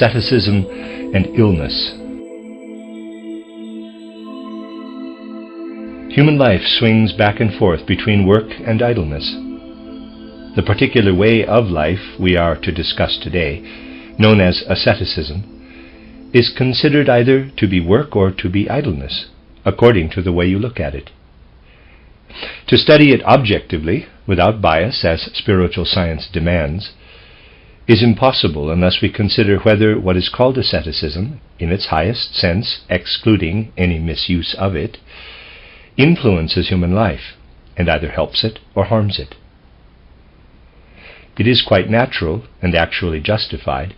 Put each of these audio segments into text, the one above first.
Asceticism and Illness. Human life swings back and forth between work and idleness. The particular way of life we are to discuss today, known as asceticism, is considered either to be work or to be idleness, according to the way you look at it. To study it objectively, without bias, as spiritual science demands, is impossible unless we consider whether what is called asceticism, in its highest sense, excluding any misuse of it, influences human life, and either helps it or harms it. It is quite natural, and actually justified,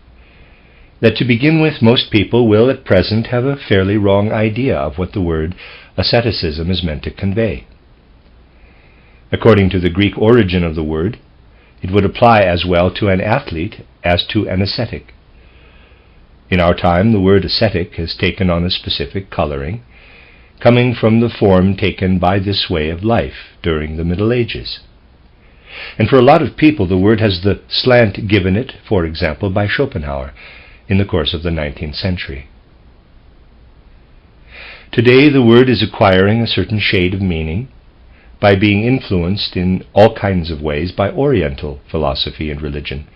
that to begin with most people will at present have a fairly wrong idea of what the word asceticism is meant to convey. According to the Greek origin of the word, it would apply as well to an athlete as to an ascetic. In our time, the word ascetic has taken on a specific coloring, coming from the form taken by this way of life during the Middle Ages. And for a lot of people, the word has the slant given it, for example, by Schopenhauer in the course of the 19th century. Today, the word is acquiring a certain shade of meaning by being influenced in all kinds of ways by Oriental philosophy and religion,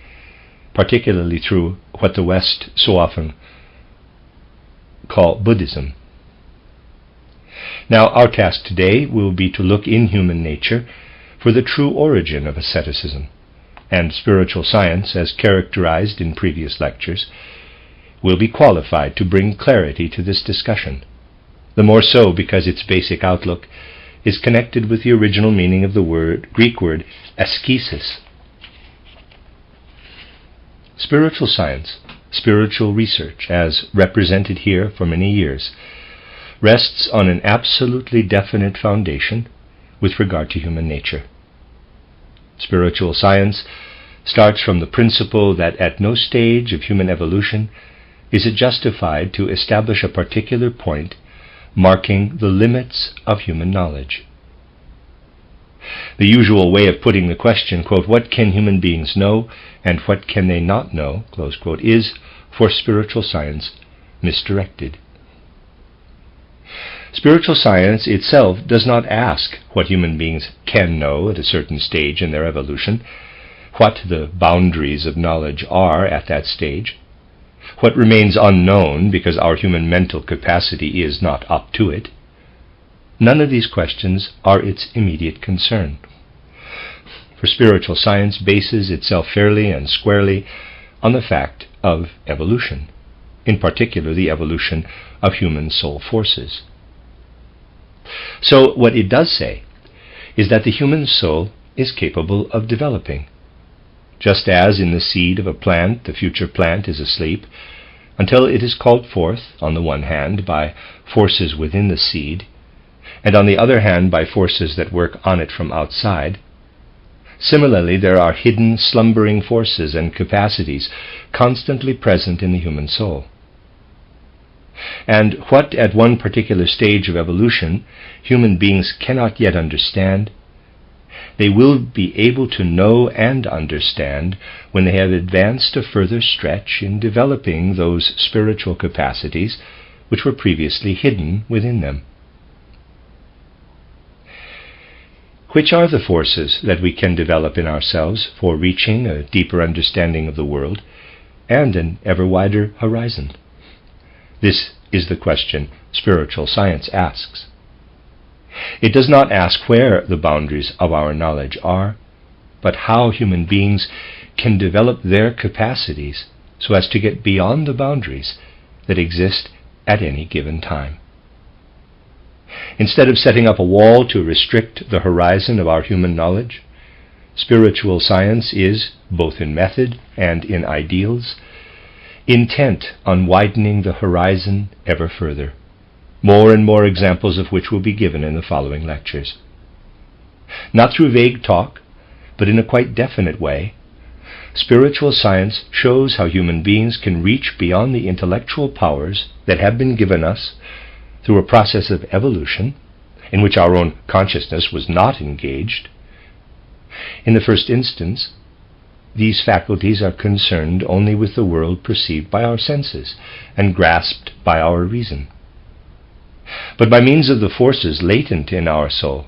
particularly through what the West so often call Buddhism. Now, our task today will be to look in human nature for the true origin of asceticism, and spiritual science, as characterized in previous lectures, will be qualified to bring clarity to this discussion, the more so because its basic outlook is connected with the original meaning of the Greek word ascesis. Spiritual science, spiritual research, as represented here for many years, rests on an absolutely definite foundation with regard to human nature. Spiritual science starts from the principle that at no stage of human evolution is it justified to establish a particular point marking the limits of human knowledge. The usual way of putting the question, quote, what can human beings know and what can they not know, close quote, is, for spiritual science, misdirected. Spiritual science itself does not ask what human beings can know at a certain stage in their evolution, what the boundaries of knowledge are at that stage, what remains unknown because our human mental capacity is not up to it. None of these questions are its immediate concern. For spiritual science bases itself fairly and squarely on the fact of evolution, in particular the evolution of human soul forces. So what it does say is that the human soul is capable of developing. Just as in the seed of a plant, the future plant is asleep until it is called forth, on the one hand, by forces within the seed, and on the other hand by forces that work on it from outside. Similarly, there are hidden, slumbering forces and capacities constantly present in the human soul. And what at one particular stage of evolution human beings cannot yet understand, they will be able to know and understand when they have advanced a further stretch in developing those spiritual capacities which were previously hidden within them. Which are the forces that we can develop in ourselves for reaching a deeper understanding of the world and an ever wider horizon? This is the question spiritual science asks. It does not ask where the boundaries of our knowledge are, but how human beings can develop their capacities so as to get beyond the boundaries that exist at any given time. Instead of setting up a wall to restrict the horizon of our human knowledge, spiritual science is, both in method and in ideals, intent on widening the horizon ever further, more and more examples of which will be given in the following lectures. Not through vague talk, but in a quite definite way, spiritual science shows how human beings can reach beyond the intellectual powers that have been given us through a process of evolution in which our own consciousness was not engaged. In the first instance, these faculties are concerned only with the world perceived by our senses and grasped by our reason. But by means of the forces latent in our soul,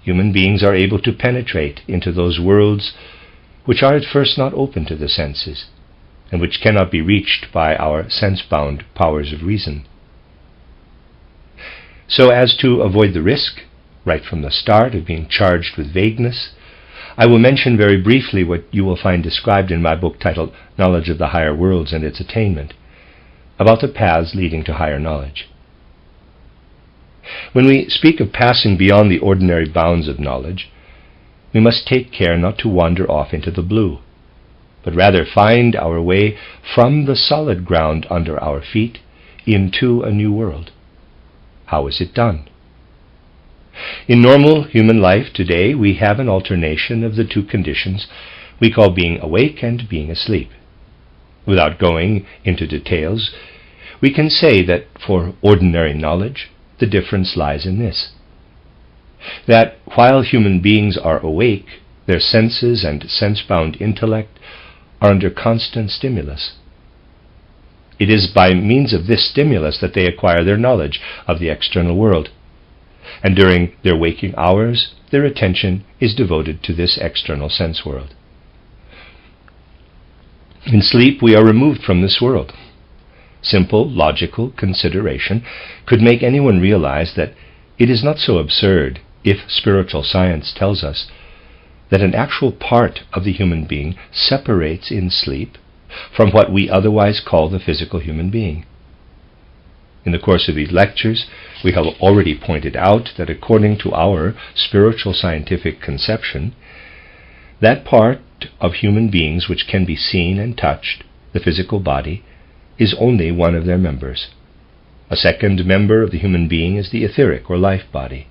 human beings are able to penetrate into those worlds which are at first not open to the senses, and which cannot be reached by our sense-bound powers of reason. So as to avoid the risk, right from the start, of being charged with vagueness, I will mention very briefly what you will find described in my book titled Knowledge of the Higher Worlds and Its Attainment, about the paths leading to higher knowledge. When we speak of passing beyond the ordinary bounds of knowledge, we must take care not to wander off into the blue, but rather find our way from the solid ground under our feet into a new world. How is it done? In normal human life today, we have an alternation of the two conditions we call being awake and being asleep. Without going into details, we can say that for ordinary knowledge, the difference lies in this: that while human beings are awake, their senses and sense-bound intellect are under constant stimulus. It is by means of this stimulus that they acquire their knowledge of the external world, and during their waking hours, their attention is devoted to this external sense world. In sleep, we are removed from this world. Simple, logical consideration could make anyone realize that it is not so absurd if spiritual science tells us that an actual part of the human being separates in sleep from what we otherwise call the physical human being. In the course of these lectures, we have already pointed out that according to our spiritual scientific conception, that part of human beings which can be seen and touched, the physical body, is only one of their members. A second member of the human being is the etheric or life body.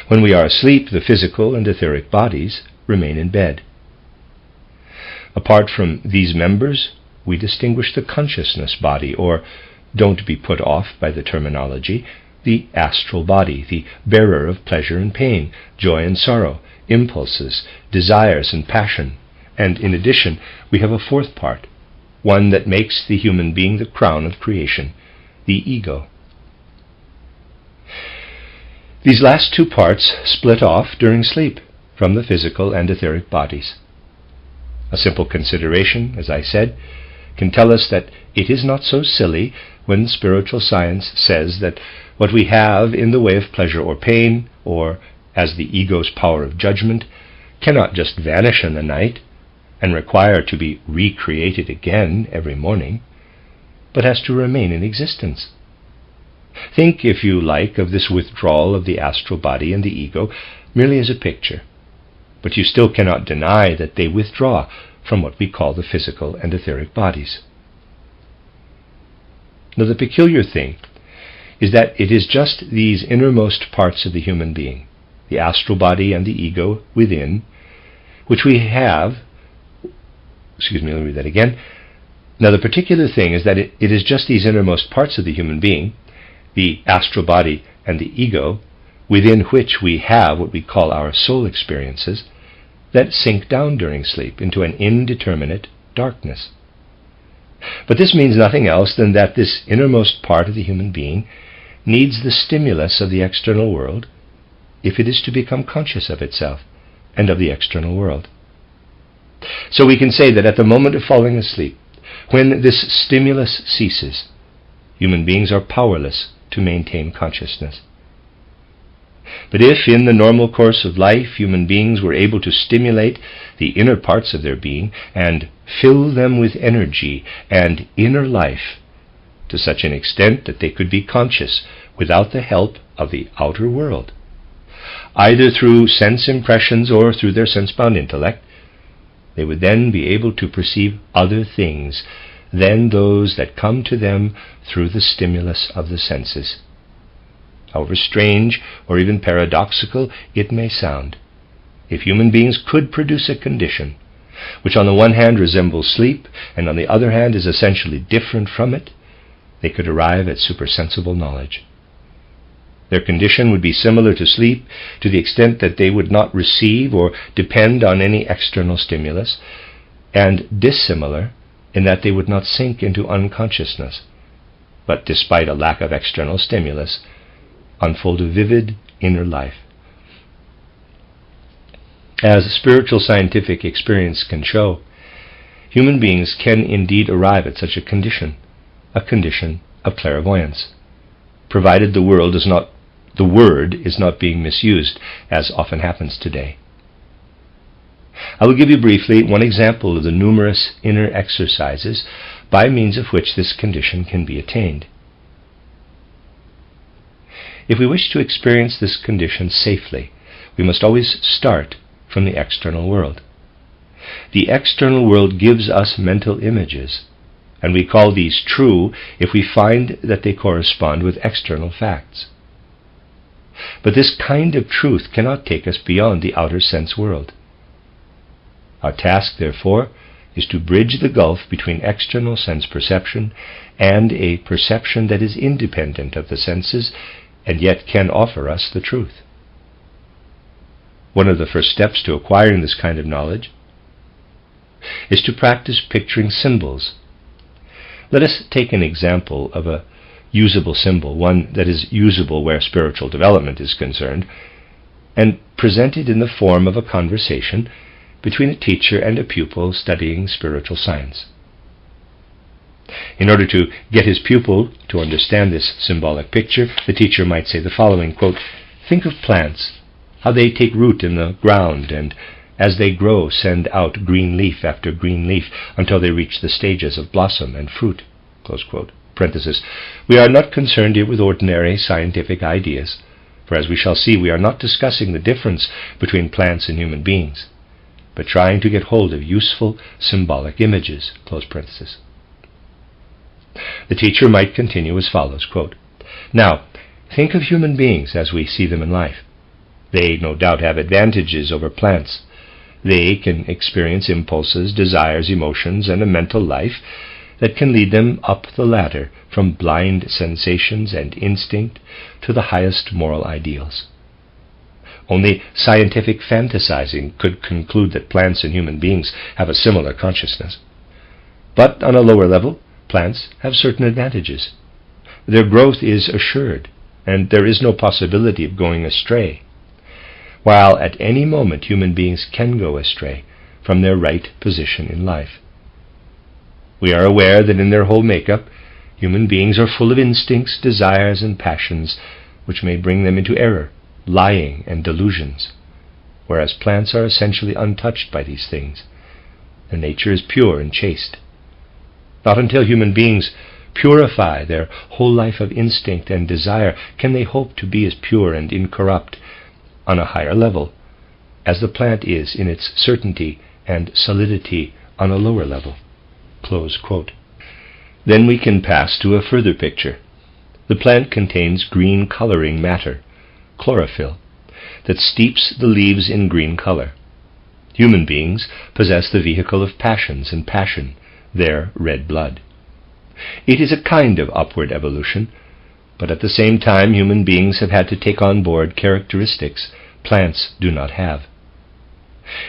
When we are asleep, the physical and etheric bodies remain in bed. Apart from these members, we distinguish the consciousness body, or, don't be put off by the terminology, the astral body, the bearer of pleasure and pain, joy and sorrow, impulses, desires and passion. And in addition, we have a fourth part, one that makes the human being the crown of creation, the ego. These last two parts split off during sleep from the physical and etheric bodies. A simple consideration, as I said, can tell us that it is not so silly when spiritual science says that what we have in the way of pleasure or pain, or as the ego's power of judgment, cannot just vanish in the night and require to be recreated again every morning, but has to remain in existence. Think, if you like, of this withdrawal of the astral body and the ego merely as a picture, but you still cannot deny that they withdraw from what we call the physical and etheric bodies. Now, the peculiar thing is that it is just these innermost parts of the human being, the astral body and the ego within, which we have. Let me read that again. Now, the particular thing is that it is just these innermost parts of the human being, the astral body and the ego, within which we have what we call our soul experiences, that sink down during sleep into an indeterminate darkness. But this means nothing else than that this innermost part of the human being needs the stimulus of the external world if it is to become conscious of itself and of the external world. So we can say that at the moment of falling asleep, when this stimulus ceases, human beings are powerless to maintain consciousness. But if in the normal course of life human beings were able to stimulate the inner parts of their being and fill them with energy and inner life to such an extent that they could be conscious without the help of the outer world, either through sense impressions or through their sense-bound intellect, they would then be able to perceive other things than those that come to them through the stimulus of the senses. However strange or even paradoxical it may sound, if human beings could produce a condition which on the one hand resembles sleep and on the other hand is essentially different from it, they could arrive at supersensible knowledge. Their condition would be similar to sleep to the extent that they would not receive or depend on any external stimulus, and dissimilar in that they would not sink into unconsciousness, but despite a lack of external stimulus, unfold a vivid inner life. As spiritual scientific experience can show, human beings can indeed arrive at such a condition of clairvoyance, provided the word is not being misused, as often happens today. I will give you briefly one example of the numerous inner exercises by means of which this condition can be attained. If we wish to experience this condition safely, we must always start from the external world. The external world gives us mental images, and we call these true if we find that they correspond with external facts. But this kind of truth cannot take us beyond the outer sense world. Our task, therefore, is to bridge the gulf between external sense perception and a perception that is independent of the senses and yet can offer us the truth. One of the first steps to acquiring this kind of knowledge is to practice picturing symbols. Let us take an example of a usable symbol, one that is usable where spiritual development is concerned, and present it in the form of a conversation between a teacher and a pupil studying spiritual science. In order to get his pupil to understand this symbolic picture, the teacher might say the following, quote, "Think of plants, how they take root in the ground and as they grow send out green leaf after green leaf until they reach the stages of blossom and fruit." Close quote. Parenthesis. We are not concerned here with ordinary scientific ideas, for as we shall see, we are not discussing the difference between plants and human beings, but trying to get hold of useful symbolic images. Close parenthesis. The teacher might continue as follows, quote, "Now, think of human beings as we see them in life. They no doubt have advantages over plants. They can experience impulses, desires, emotions, and a mental life that can lead them up the ladder from blind sensations and instinct to the highest moral ideals. Only scientific fantasizing could conclude that plants and human beings have a similar consciousness. But on a lower level, plants have certain advantages. Their growth is assured, and there is no possibility of going astray, while at any moment human beings can go astray from their right position in life. We are aware that in their whole makeup, human beings are full of instincts, desires, and passions which may bring them into error, lying, and delusions, whereas plants are essentially untouched by these things. Their nature is pure and chaste. Not until human beings purify their whole life of instinct and desire can they hope to be as pure and incorrupt on a higher level as the plant is in its certainty and solidity on a lower level." Close quote. Then we can pass to a further picture. The plant contains green coloring matter, chlorophyll, that steeps the leaves in green color. Human beings possess the vehicle of passions and passion, their red blood. It is a kind of upward evolution, but at the same time human beings have had to take on board characteristics plants do not have.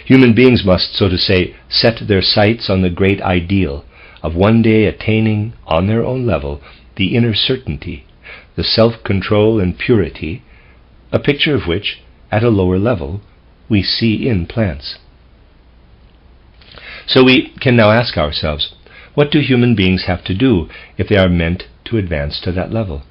Human beings must, so to say, set their sights on the great ideal of one day attaining, on their own level, the inner certainty, the self-control and purity, a picture of which, at a lower level, we see in plants. So we can now ask ourselves, what do human beings have to do if they are meant to advance to that level?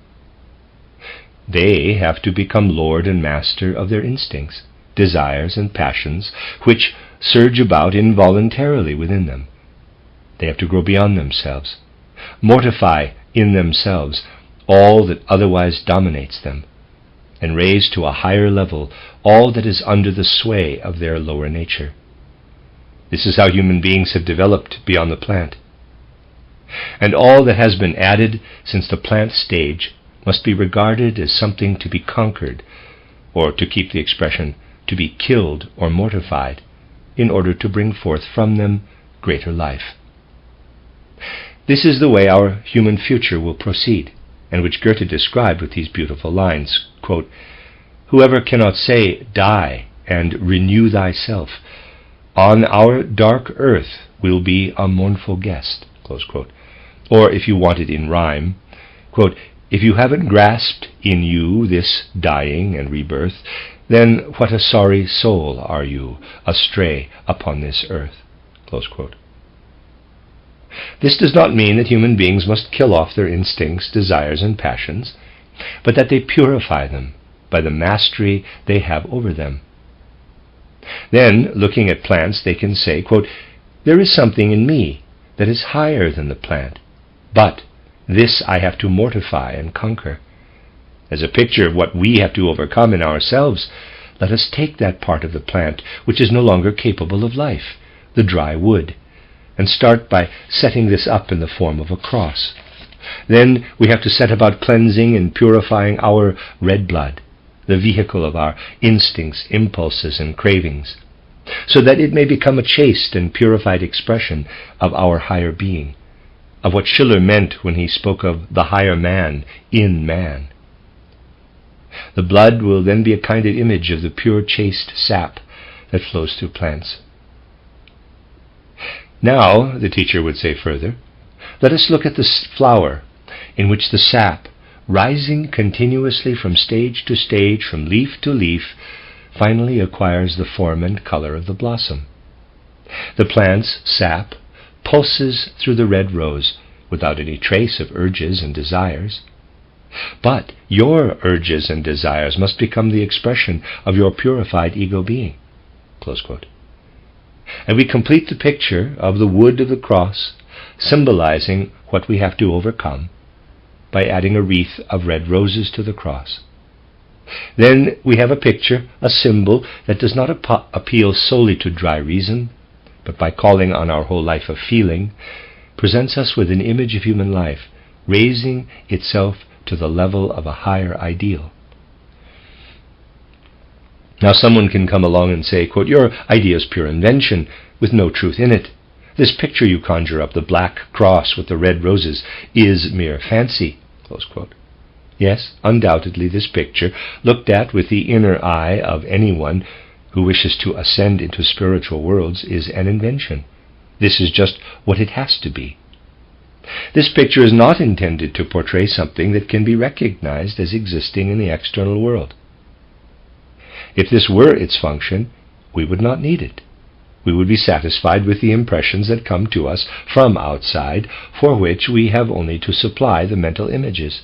They have to become lord and master of their instincts, desires, and passions, which surge about involuntarily within them. They have to grow beyond themselves, mortify in themselves all that otherwise dominates them, and raise to a higher level all that is under the sway of their lower nature. This is how human beings have developed beyond the plant. And all that has been added since the plant stage must be regarded as something to be conquered, or, to keep the expression, to be killed or mortified, in order to bring forth from them greater life. This is the way our human future will proceed, and which Goethe described with these beautiful lines, quote, "Whoever cannot say, 'Die, and renew thyself,' on our dark earth will be a mournful guest, close quote. Or if you want it in rhyme, quote, if you haven't grasped in you this dying and rebirth, then what a sorry soul are you, astray upon this earth, close quote. This does not mean that human beings must kill off their instincts, desires, and passions, but that they purify them by the mastery they have over them. Then, looking at plants, they can say, quote, there is something in me that is higher than the plant, but this I have to mortify and conquer. As a picture of what we have to overcome in ourselves, let us take that part of the plant which is no longer capable of life, the dry wood, and start by setting this up in the form of a cross. Then we have to set about cleansing and purifying our red blood, the vehicle of our instincts, impulses, and cravings, so that it may become a chaste and purified expression of our higher being, of what Schiller meant when he spoke of the higher man in man. The blood will then be a kind of image of the pure, chaste sap that flows through plants. Now, the teacher would say further, let us look at the flower in which the sap, rising continuously from stage to stage, from leaf to leaf, finally acquires the form and color of the blossom. The plant's sap pulses through the red rose without any trace of urges and desires. But your urges and desires must become the expression of your purified ego being, close quote. And we complete the picture of the wood of the cross, symbolizing what we have to overcome, by adding a wreath of red roses to the cross. Then we have a picture, a symbol that does not appeal solely to dry reason, but by calling on our whole life of feeling, presents us with an image of human life, raising itself to the level of a higher ideal. Now someone can come along and say, quote, your idea is pure invention, with no truth in it. This picture you conjure up, the black cross with the red roses, is mere fancy, close quote. Yes, undoubtedly this picture, looked at with the inner eye of anyone who wishes to ascend into spiritual worlds, is an invention. This is just what it has to be. This picture is not intended to portray something that can be recognized as existing in the external world. If this were its function, we would not need it. We would be satisfied with the impressions that come to us from outside, for which we have only to supply the mental images.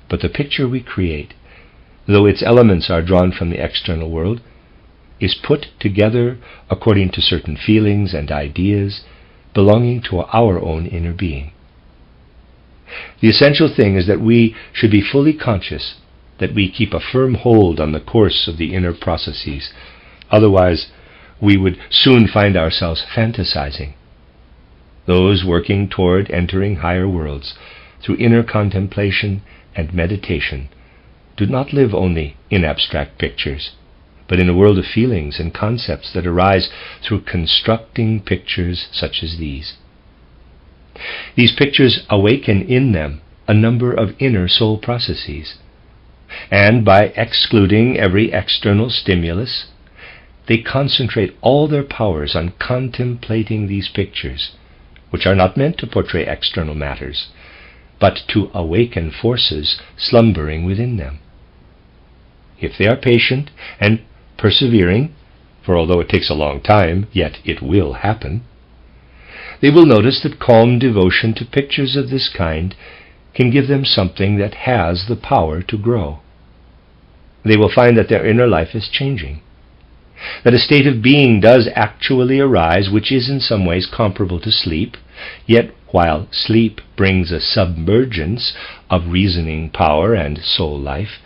But the picture we create, though its elements are drawn from the external world, is put together according to certain feelings and ideas belonging to our own inner being. The essential thing is that we should be fully conscious that we keep a firm hold on the course of the inner processes. Otherwise, we would soon find ourselves fantasizing. Those working toward entering higher worlds through inner contemplation and meditation do not live only in abstract pictures, but in a world of feelings and concepts that arise through constructing pictures such as these. These pictures awaken in them a number of inner soul processes, and by excluding every external stimulus, they concentrate all their powers on contemplating these pictures, which are not meant to portray external matters, but to awaken forces slumbering within them. If they are patient and persevering, for although it takes a long time, yet it will happen, they will notice that calm devotion to pictures of this kind can give them something that has the power to grow. They will find that their inner life is changing, that a state of being does actually arise which is in some ways comparable to sleep, yet while sleep brings a submergence of reasoning power and soul life,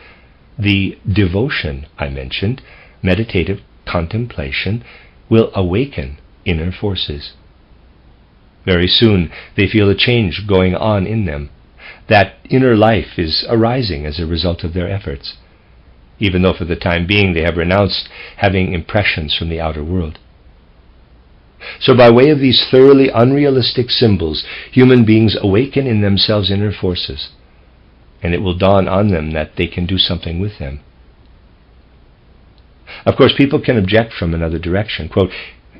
the devotion I mentioned, meditative contemplation, will awaken inner forces. Very soon they feel a change going on in them. That inner life is arising as a result of their efforts, even though for the time being they have renounced having impressions from the outer world. So by way of these thoroughly unrealistic symbols, human beings awaken in themselves inner forces, and it will dawn on them that they can do something with them. Of course, people can object from another direction. Quote,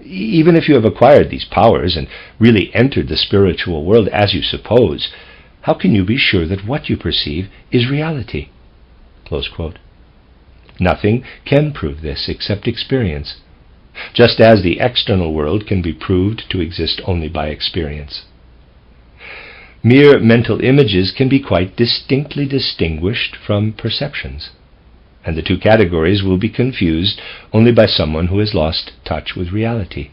even if you have acquired these powers and really entered the spiritual world as you suppose, how can you be sure that what you perceive is reality?" Close quote. Nothing can prove this except experience, just as the external world can be proved to exist only by experience. Mere mental images can be quite distinctly distinguished from perceptions, and the two categories will be confused only by someone who has lost touch with reality.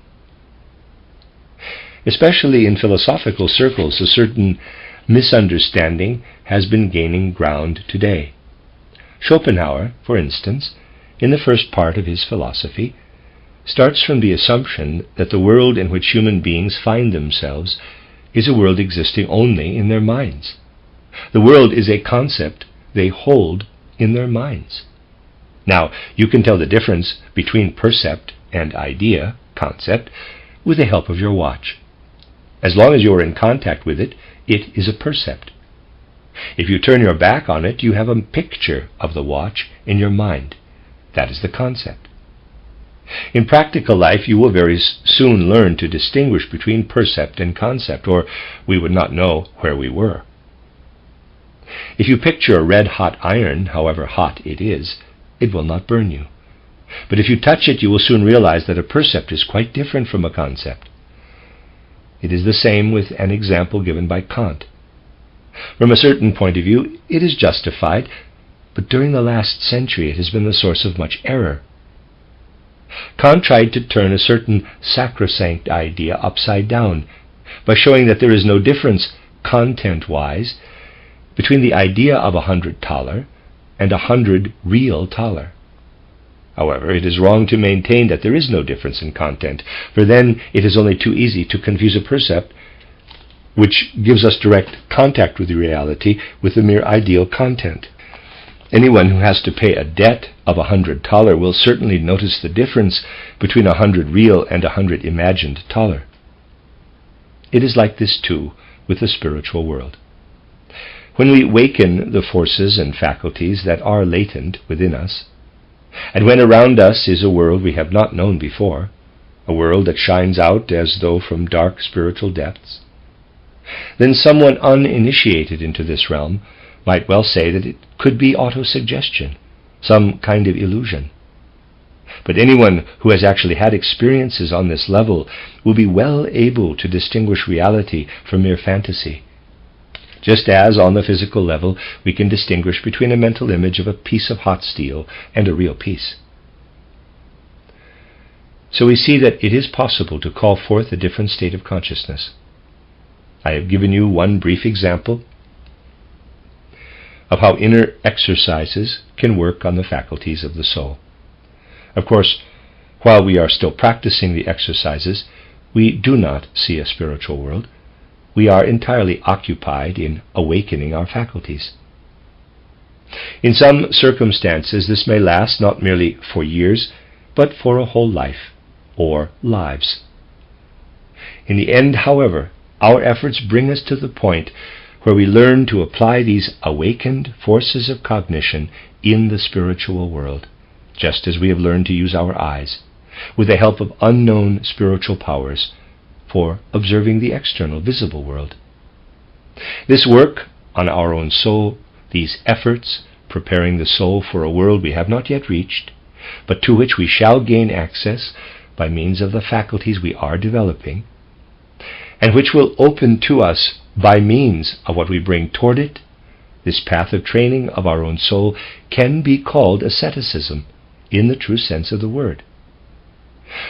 Especially in philosophical circles, a certain misunderstanding has been gaining ground today. Schopenhauer, for instance, in the first part of his philosophy, starts from the assumption that the world in which human beings find themselves is a world existing only in their minds. The world is a concept they hold in their minds. Now, you can tell the difference between percept and idea, concept, with the help of your watch. As long as you are in contact with it, it is a percept. If you turn your back on it, you have a picture of the watch in your mind. That is the concept. In practical life, you will very soon learn to distinguish between percept and concept, or we would not know where we were. If you picture a red-hot iron, however hot it is, it will not burn you. But if you touch it, you will soon realize that a percept is quite different from a concept. It is the same with an example given by Kant. From a certain point of view, it is justified, but during the last century it has been the source of much error. Kant tried to turn a certain sacrosanct idea upside down by showing that there is no difference, content-wise, between the idea of 100 thaler and 100 real thaler. However, it is wrong to maintain that there is no difference in content, for then it is only too easy to confuse a percept, which gives us direct contact with the reality, with the mere ideal content. Anyone who has to pay a debt of 100 thaler will certainly notice the difference between 100 real and 100 imagined thaler. It is like this, too, with the spiritual world. When we waken the forces and faculties that are latent within us, and when around us is a world we have not known before, a world that shines out as though from dark spiritual depths, then someone uninitiated into this realm might well say that it could be autosuggestion, some kind of illusion. But anyone who has actually had experiences on this level will be well able to distinguish reality from mere fantasy, just as on the physical level we can distinguish between a mental image of a piece of hot steel and a real piece. So we see that it is possible to call forth a different state of consciousness. I have given you one brief example of how inner exercises can work on the faculties of the soul. Of course, while we are still practicing the exercises, we do not see a spiritual world. We are entirely occupied in awakening our faculties. In some circumstances, this may last not merely for years, but for a whole life, or lives. In the end, however, our efforts bring us to the point where we learn to apply these awakened forces of cognition in the spiritual world, just as we have learned to use our eyes, with the help of unknown spiritual powers, for observing the external visible world. This work on our own soul, these efforts preparing the soul for a world we have not yet reached, but to which we shall gain access by means of the faculties we are developing, and which will open to us by means of what we bring toward it, this path of training of our own soul can be called asceticism in the true sense of the word.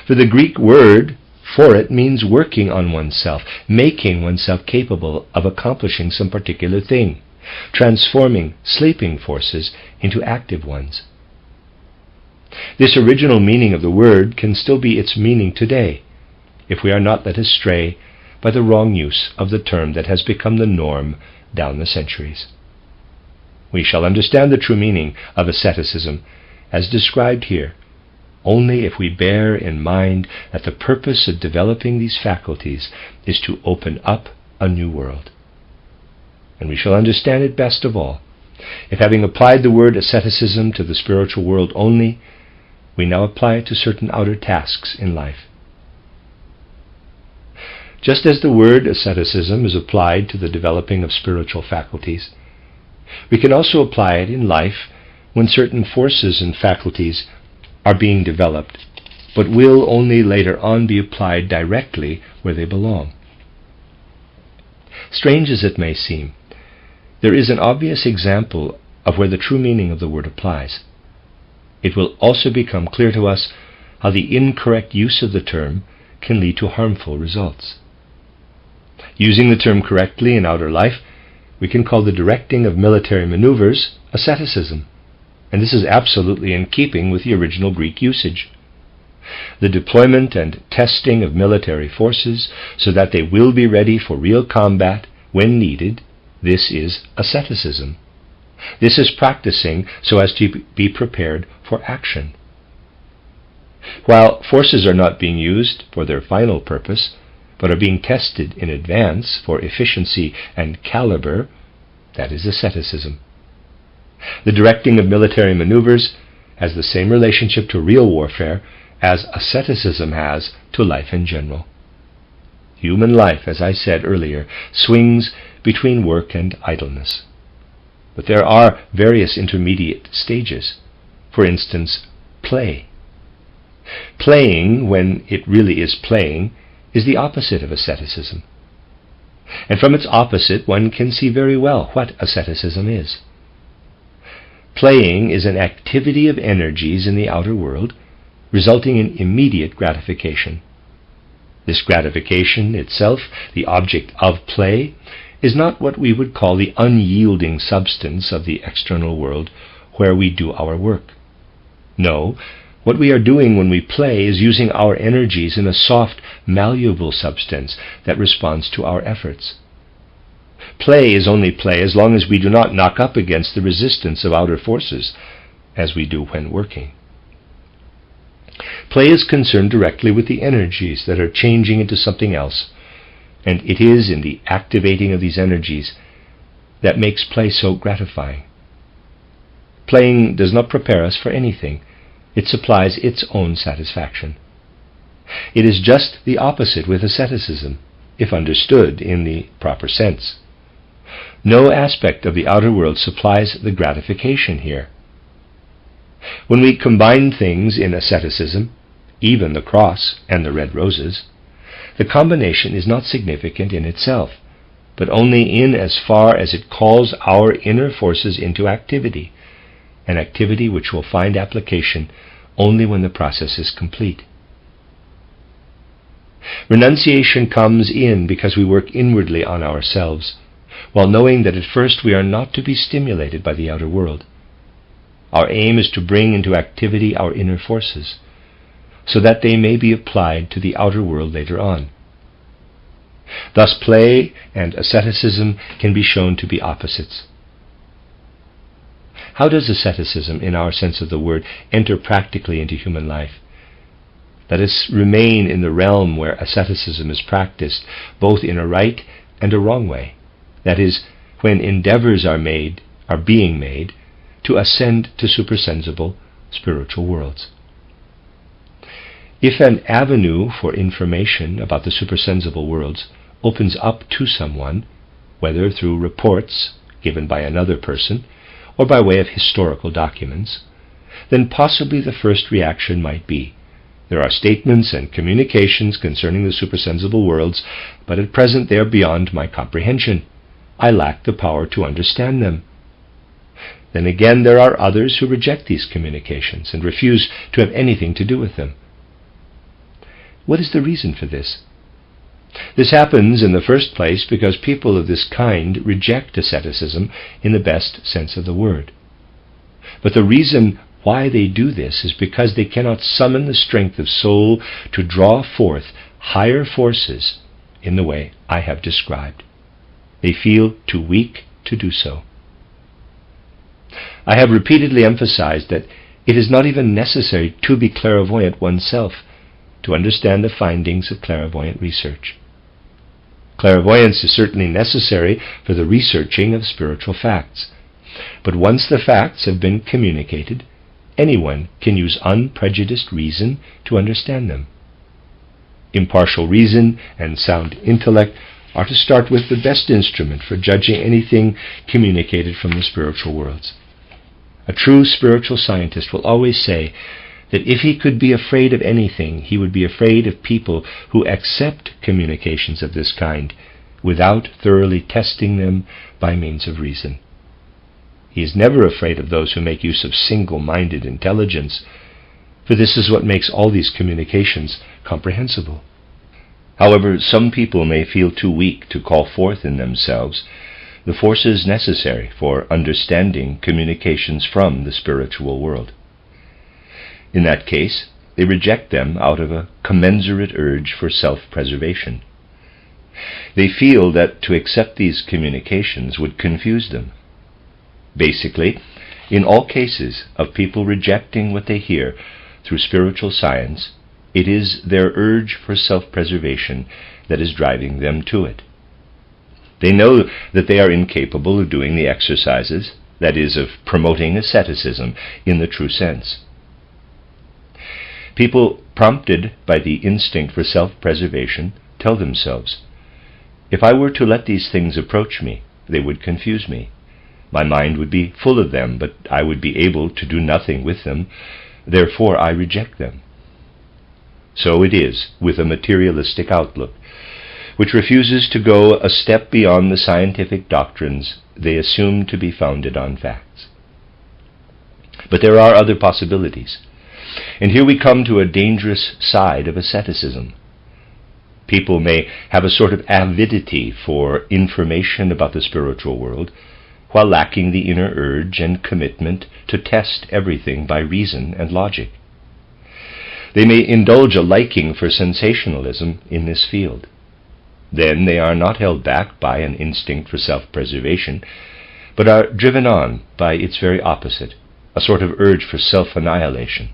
For the Greek word for it means working on oneself, making oneself capable of accomplishing some particular thing, transforming sleeping forces into active ones. This original meaning of the word can still be its meaning today, if we are not led astray by the wrong use of the term that has become the norm down the centuries. We shall understand the true meaning of asceticism, as described here, only if we bear in mind that the purpose of developing these faculties is to open up a new world. And we shall understand it best of all if, having applied the word asceticism to the spiritual world only, we now apply it to certain outer tasks in life. Just as the word asceticism is applied to the developing of spiritual faculties, we can also apply it in life when certain forces and faculties are being developed, but will only later on be applied directly where they belong. Strange as it may seem, there is an obvious example of where the true meaning of the word applies. It will also become clear to us how the incorrect use of the term can lead to harmful results. Using the term correctly in outer life, we can call the directing of military maneuvers asceticism, and this is absolutely in keeping with the original Greek usage. The deployment and testing of military forces so that they will be ready for real combat when needed, this is asceticism. This is practicing so as to be prepared for action. While forces are not being used for their final purpose, but are being tested in advance for efficiency and caliber, that is asceticism. The directing of military maneuvers has the same relationship to real warfare as asceticism has to life in general. Human life, as I said earlier, swings between work and idleness. But there are various intermediate stages. For instance, play. Playing, when it really is playing, is the opposite of asceticism. And from its opposite one can see very well what asceticism is. Playing is an activity of energies in the outer world, resulting in immediate gratification. This gratification itself, the object of play, is not what we would call the unyielding substance of the external world where we do our work. No, what we are doing when we play is using our energies in a soft, malleable substance that responds to our efforts. Play is only play as long as we do not knock up against the resistance of outer forces, as we do when working. Play is concerned directly with the energies that are changing into something else, and it is in the activating of these energies that makes play so gratifying. Playing does not prepare us for anything. It supplies its own satisfaction. It is just the opposite with asceticism, if understood in the proper sense. No aspect of the outer world supplies the gratification here. When we combine things in asceticism, even the cross and the red roses, the combination is not significant in itself, but only in as far as it calls our inner forces into activity, an activity which will find application only when the process is complete. Renunciation comes in because we work inwardly on ourselves, while knowing that at first we are not to be stimulated by the outer world. Our aim is to bring into activity our inner forces, so that they may be applied to the outer world later on. Thus play and asceticism can be shown to be opposites. How does asceticism, in our sense of the word, enter practically into human life? Let us remain in the realm where asceticism is practiced, both in a right and a wrong way. That is, when endeavors are being made to ascend to supersensible spiritual worlds. If an avenue for information about the supersensible worlds opens up to someone, whether through reports given by another person or by way of historical documents, then possibly the first reaction might be, there are statements and communications concerning the supersensible worlds, but at present they are beyond my comprehension. I lack the power to understand them. Then again there are others who reject these communications and refuse to have anything to do with them. What is the reason for this? This happens in the first place because people of this kind reject asceticism in the best sense of the word. But the reason why they do this is because they cannot summon the strength of soul to draw forth higher forces in the way I have described. They feel too weak to do so. I have repeatedly emphasized that it is not even necessary to be clairvoyant oneself to understand the findings of clairvoyant research. Clairvoyance is certainly necessary for the researching of spiritual facts, but once the facts have been communicated, anyone can use unprejudiced reason to understand them. Impartial reason and sound intellect are to start with the best instrument for judging anything communicated from the spiritual worlds. A true spiritual scientist will always say that if he could be afraid of anything, he would be afraid of people who accept communications of this kind without thoroughly testing them by means of reason. He is never afraid of those who make use of single-minded intelligence, for this is what makes all these communications comprehensible. However, some people may feel too weak to call forth in themselves the forces necessary for understanding communications from the spiritual world. In that case, they reject them out of a commensurate urge for self-preservation. They feel that to accept these communications would confuse them. Basically, in all cases of people rejecting what they hear through spiritual science, it is their urge for self-preservation that is driving them to it. They know that they are incapable of doing the exercises, that is, of promoting asceticism in the true sense. People prompted by the instinct for self-preservation tell themselves, if I were to let these things approach me, they would confuse me. My mind would be full of them, but I would be able to do nothing with them. Therefore, I reject them. So it is with a materialistic outlook, which refuses to go a step beyond the scientific doctrines they assume to be founded on facts. But there are other possibilities, and here we come to a dangerous side of asceticism. People may have a sort of avidity for information about the spiritual world, while lacking the inner urge and commitment to test everything by reason and logic. They may indulge a liking for sensationalism in this field. Then they are not held back by an instinct for self-preservation, but are driven on by its very opposite, a sort of urge for self-annihilation.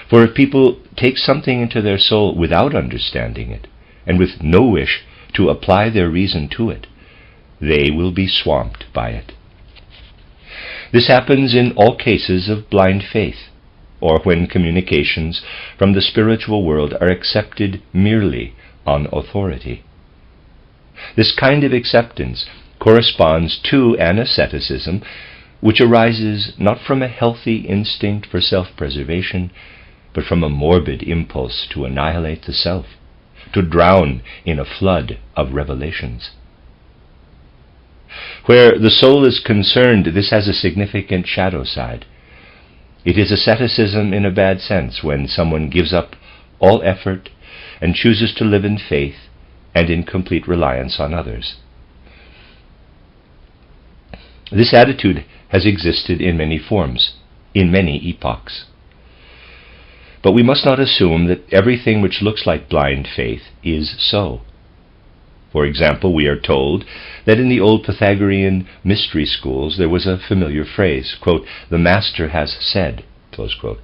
For if people take something into their soul without understanding it, and with no wish to apply their reason to it, they will be swamped by it. This happens in all cases of blind faith, or when communications from the spiritual world are accepted merely on authority. This kind of acceptance corresponds to an asceticism which arises not from a healthy instinct for self-preservation, but from a morbid impulse to annihilate the self, to drown in a flood of revelations. Where the soul is concerned, this has a significant shadow side. It is asceticism in a bad sense when someone gives up all effort and chooses to live in faith and in complete reliance on others. This attitude has existed in many forms, in many epochs. But we must not assume that everything which looks like blind faith is so. For example, we are told that in the old Pythagorean mystery schools there was a familiar phrase, quote, "the master has said," close quote.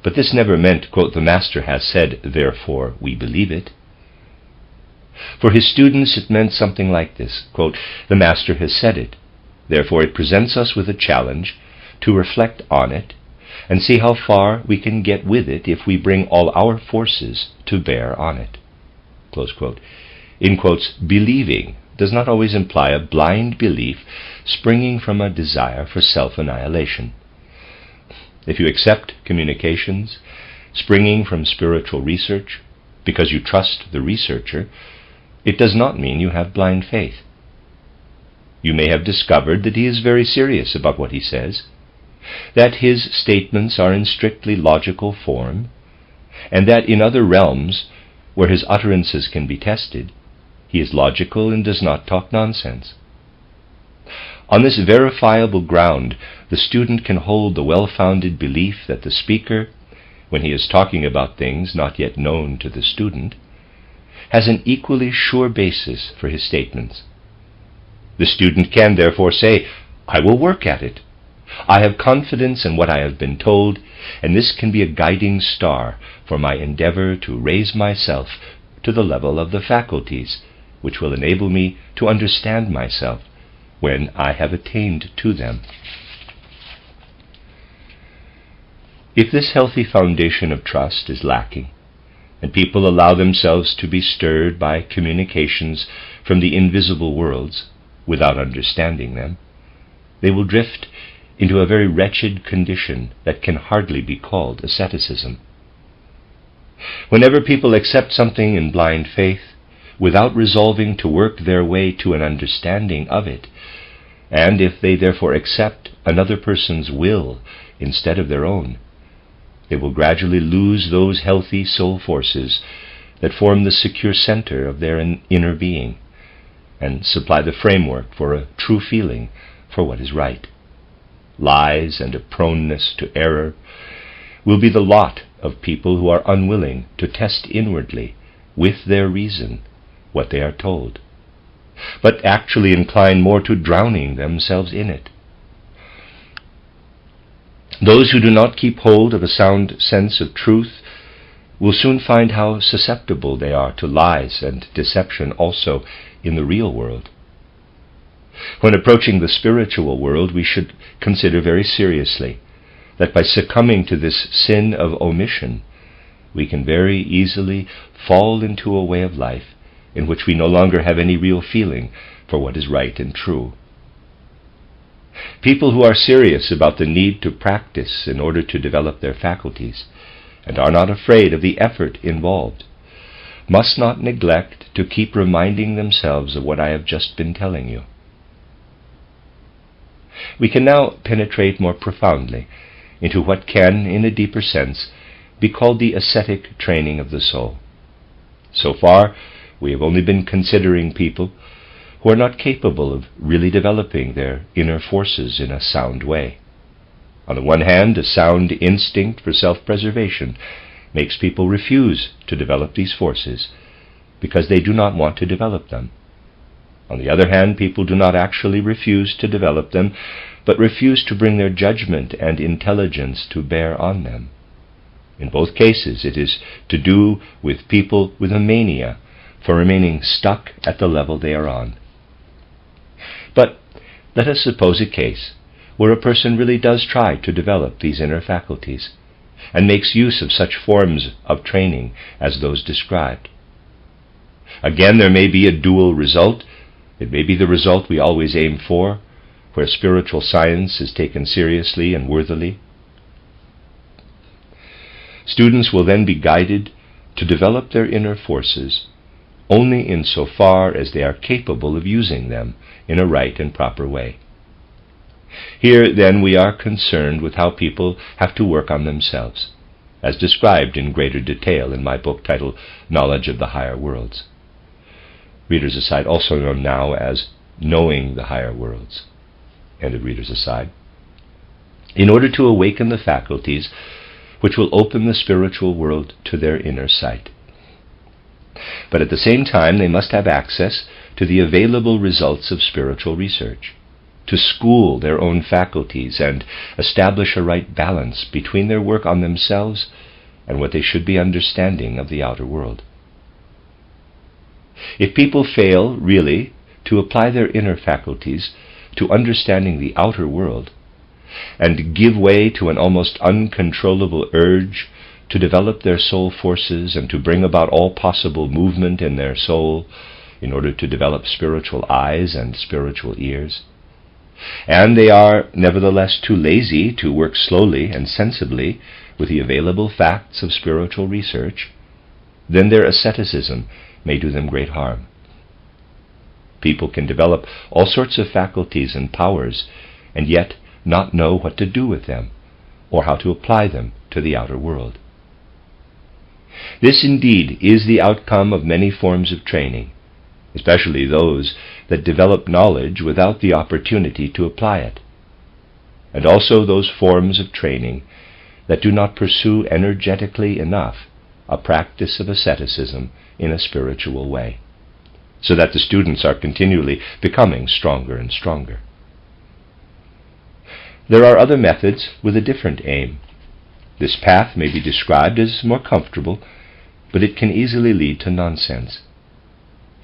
But this never meant, quote, "the master has said, therefore we believe it." For his students it meant something like this, quote, "the master has said it, therefore it presents us with a challenge to reflect on it and see how far we can get with it if we bring all our forces to bear on it." Close quote. In quotes, believing does not always imply a blind belief springing from a desire for self-annihilation. If you accept communications springing from spiritual research because you trust the researcher, it does not mean you have blind faith. You may have discovered that he is very serious about what he says, that his statements are in strictly logical form, and that in other realms where his utterances can be tested, he is logical and does not talk nonsense. On this verifiable ground, the student can hold the well-founded belief that the speaker, when he is talking about things not yet known to the student, has an equally sure basis for his statements. The student can therefore say, "I will work at it. I have confidence in what I have been told, and this can be a guiding star for my endeavor to raise myself to the level of the faculties, which will enable me to understand myself when I have attained to them." If this healthy foundation of trust is lacking, and people allow themselves to be stirred by communications from the invisible worlds without understanding them, they will drift into a very wretched condition that can hardly be called asceticism. Whenever people accept something in blind faith, without resolving to work their way to an understanding of it, and if they therefore accept another person's will instead of their own, they will gradually lose those healthy soul forces that form the secure center of their inner being, and supply the framework for a true feeling for what is right. Lies and a proneness to error will be the lot of people who are unwilling to test inwardly, with their reason, what they are told, but actually incline more to drowning themselves in it. Those who do not keep hold of a sound sense of truth will soon find how susceptible they are to lies and deception also in the real world. When approaching the spiritual world, we should consider very seriously that by succumbing to this sin of omission, we can very easily fall into a way of life in which we no longer have any real feeling for what is right and true. People who are serious about the need to practice in order to develop their faculties, and are not afraid of the effort involved, must not neglect to keep reminding themselves of what I have just been telling you. We can now penetrate more profoundly into what can, in a deeper sense, be called the ascetic training of the soul. So far, we have only been considering people who are not capable of really developing their inner forces in a sound way. On the one hand, a sound instinct for self-preservation makes people refuse to develop these forces because they do not want to develop them. On the other hand, people do not actually refuse to develop them, but refuse to bring their judgment and intelligence to bear on them. In both cases, it is to do with people with a mania for remaining stuck at the level they are on. But let us suppose a case where a person really does try to develop these inner faculties, and makes use of such forms of training as those described. Again, there may be a dual result. It may be the result we always aim for, where spiritual science is taken seriously and worthily. Students will then be guided to develop their inner forces only in so far as they are capable of using them in a right and proper way. Here, then, we are concerned with how people have to work on themselves, as described in greater detail in my book titled Knowledge of the Higher Worlds. Readers aside, also known now as Knowing the Higher Worlds. End of readers aside. In order to awaken the faculties which will open the spiritual world to their inner sight. But at the same time, they must have access to the available results of spiritual research, to school their own faculties and establish a right balance between their work on themselves and what they should be understanding of the outer world. If people fail, really, to apply their inner faculties to understanding the outer world, and give way to an almost uncontrollable urge to develop their soul forces and to bring about all possible movement in their soul in order to develop spiritual eyes and spiritual ears, and they are nevertheless too lazy to work slowly and sensibly with the available facts of spiritual research, then their asceticism may do them great harm. People can develop all sorts of faculties and powers and yet not know what to do with them or how to apply them to the outer world. This indeed is the outcome of many forms of training, especially those that develop knowledge without the opportunity to apply it, and also those forms of training that do not pursue energetically enough a practice of asceticism in a spiritual way, so that the students are continually becoming stronger and stronger. There are other methods with a different aim. This path may be described as more comfortable, but it can easily lead to nonsense.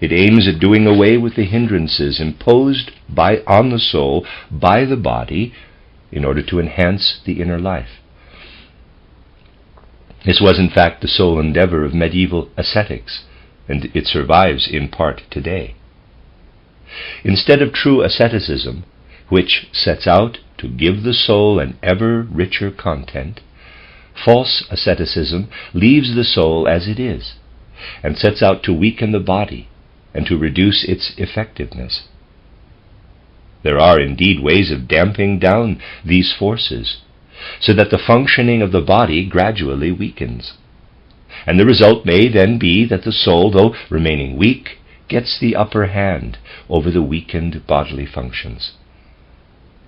It aims at doing away with the hindrances imposed on the soul by the body in order to enhance the inner life. This was in fact the sole endeavor of medieval ascetics, and it survives in part today. Instead of true asceticism, which sets out to give the soul an ever richer content, false asceticism leaves the soul as it is, and sets out to weaken the body and to reduce its effectiveness. There are indeed ways of damping down these forces, so that the functioning of the body gradually weakens. And the result may then be that the soul, though remaining weak, gets the upper hand over the weakened bodily functions.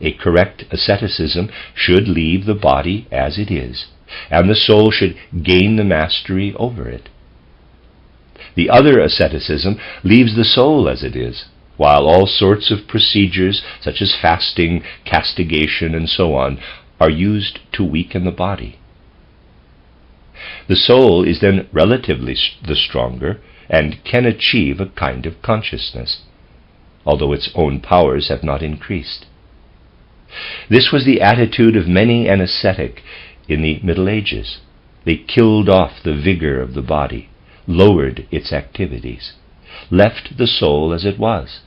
A correct asceticism should leave the body as it is, and the soul should gain the mastery over it. The other asceticism leaves the soul as it is, while all sorts of procedures such as fasting, castigation, and so on are used to weaken the body. The soul is then relatively the stronger and can achieve a kind of consciousness, although its own powers have not increased. This was the attitude of many an ascetic in the Middle Ages. They killed off the vigor of the body, lowered its activities, left the soul as it was,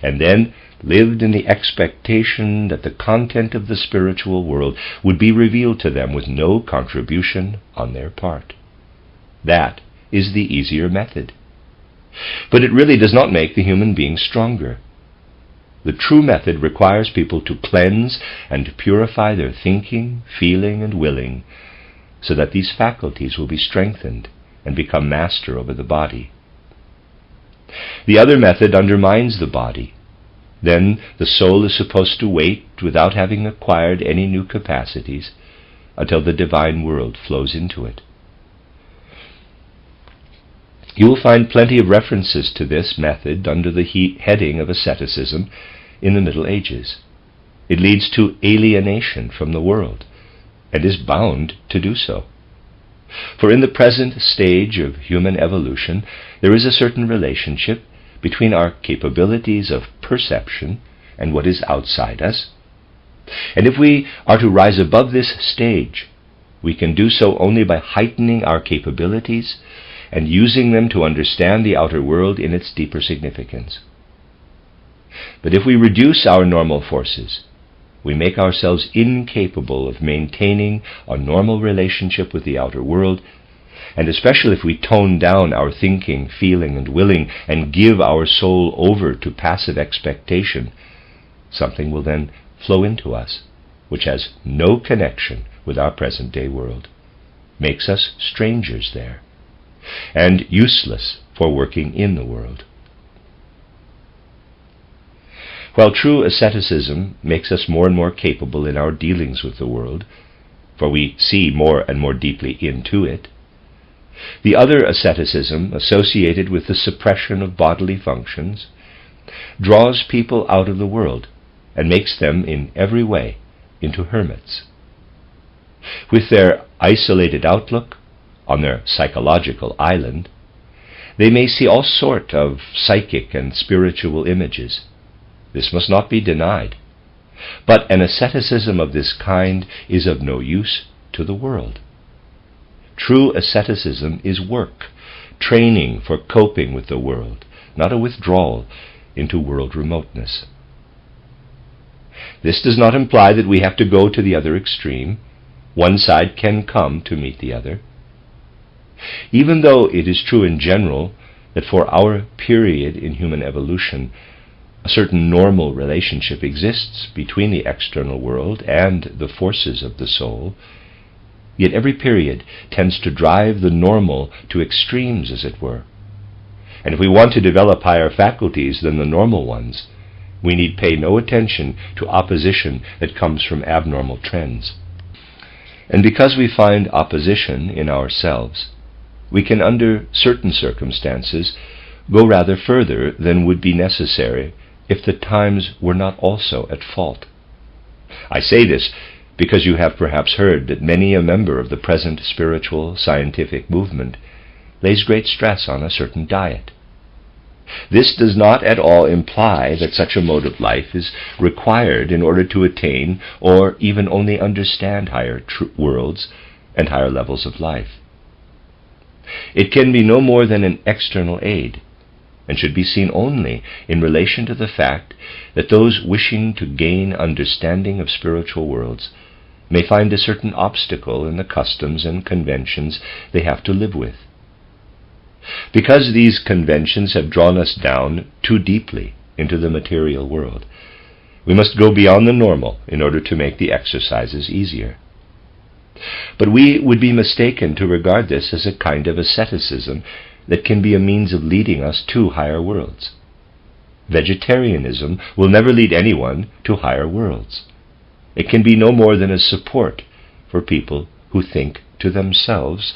and then lived in the expectation that the content of the spiritual world would be revealed to them with no contribution on their part. That is the easier method. But it really does not make the human being stronger. The true method requires people to cleanse and purify their thinking, feeling, and willing, so that these faculties will be strengthened and become master over the body. The other method undermines the body. Then the soul is supposed to wait without having acquired any new capacities until the divine world flows into it. You will find plenty of references to this method under the heading of asceticism in the Middle Ages. It leads to alienation from the world, and is bound to do so. For in the present stage of human evolution, there is a certain relationship between our capabilities of perception and what is outside us. And if we are to rise above this stage, we can do so only by heightening our capabilities and using them to understand the outer world in its deeper significance. But if we reduce our normal forces, we make ourselves incapable of maintaining a normal relationship with the outer world, and especially if we tone down our thinking, feeling, and willing, and give our soul over to passive expectation, something will then flow into us, which has no connection with our present-day world, makes us strangers there, and useless for working in the world. While true asceticism makes us more and more capable in our dealings with the world, for we see more and more deeply into it, the other asceticism, associated with the suppression of bodily functions, draws people out of the world and makes them in every way into hermits. With their isolated outlook on their psychological island, they may see all sort of psychic and spiritual images. This must not be denied. But an asceticism of this kind is of no use to the world. True asceticism is work, training for coping with the world, not a withdrawal into world remoteness. This does not imply that we have to go to the other extreme. One side can come to meet the other. Even though it is true in general that for our period in human evolution, a certain normal relationship exists between the external world and the forces of the soul, yet every period tends to drive the normal to extremes, as it were. And if we want to develop higher faculties than the normal ones, we need pay no attention to opposition that comes from abnormal trends. And because we find opposition in ourselves, we can, under certain circumstances, go rather further than would be necessary if the times were not also at fault. I say this because you have perhaps heard that many a member of the present spiritual scientific movement lays great stress on a certain diet. This does not at all imply that such a mode of life is required in order to attain or even only understand higher worlds and higher levels of life. It can be no more than an external aid, and should be seen only in relation to the fact that those wishing to gain understanding of spiritual worlds may find a certain obstacle in the customs and conventions they have to live with. Because these conventions have drawn us down too deeply into the material world, we must go beyond the normal in order to make the exercises easier. But we would be mistaken to regard this as a kind of asceticism that can be a means of leading us to higher worlds. Vegetarianism will never lead anyone to higher worlds. It can be no more than a support for people who think to themselves,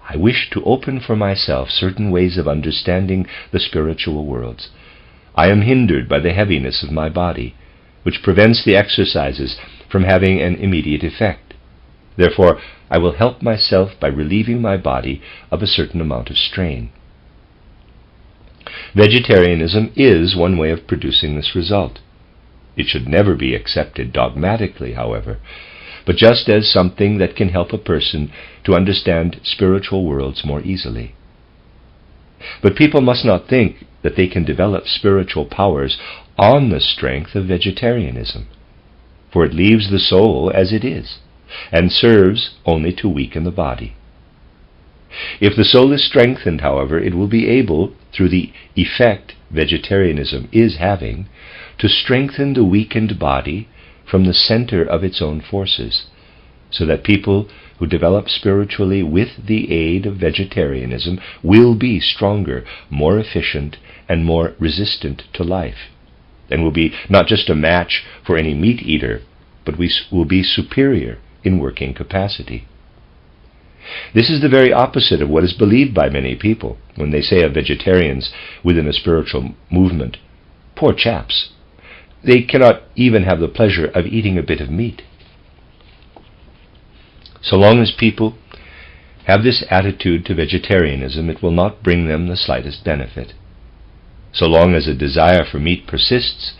I wish to open for myself certain ways of understanding the spiritual worlds. I am hindered by the heaviness of my body, which prevents the exercises from having an immediate effect. Therefore, I will help myself by relieving my body of a certain amount of strain. Vegetarianism is one way of producing this result. It should never be accepted dogmatically, however, but just as something that can help a person to understand spiritual worlds more easily. But people must not think that they can develop spiritual powers on the strength of vegetarianism, for it leaves the soul as it is, and serves only to weaken the body. If the soul is strengthened, however, it will be able, through the effect vegetarianism is having, to strengthen the weakened body from the center of its own forces, so that people who develop spiritually with the aid of vegetarianism will be stronger, more efficient, and more resistant to life, and will be not just a match for any meat eater, but will be superior in working capacity. This is the very opposite of what is believed by many people when they say of vegetarians within a spiritual movement, poor chaps, they cannot even have the pleasure of eating a bit of meat. So long as people have this attitude to vegetarianism, it will not bring them the slightest benefit. So long as a desire for meat persists,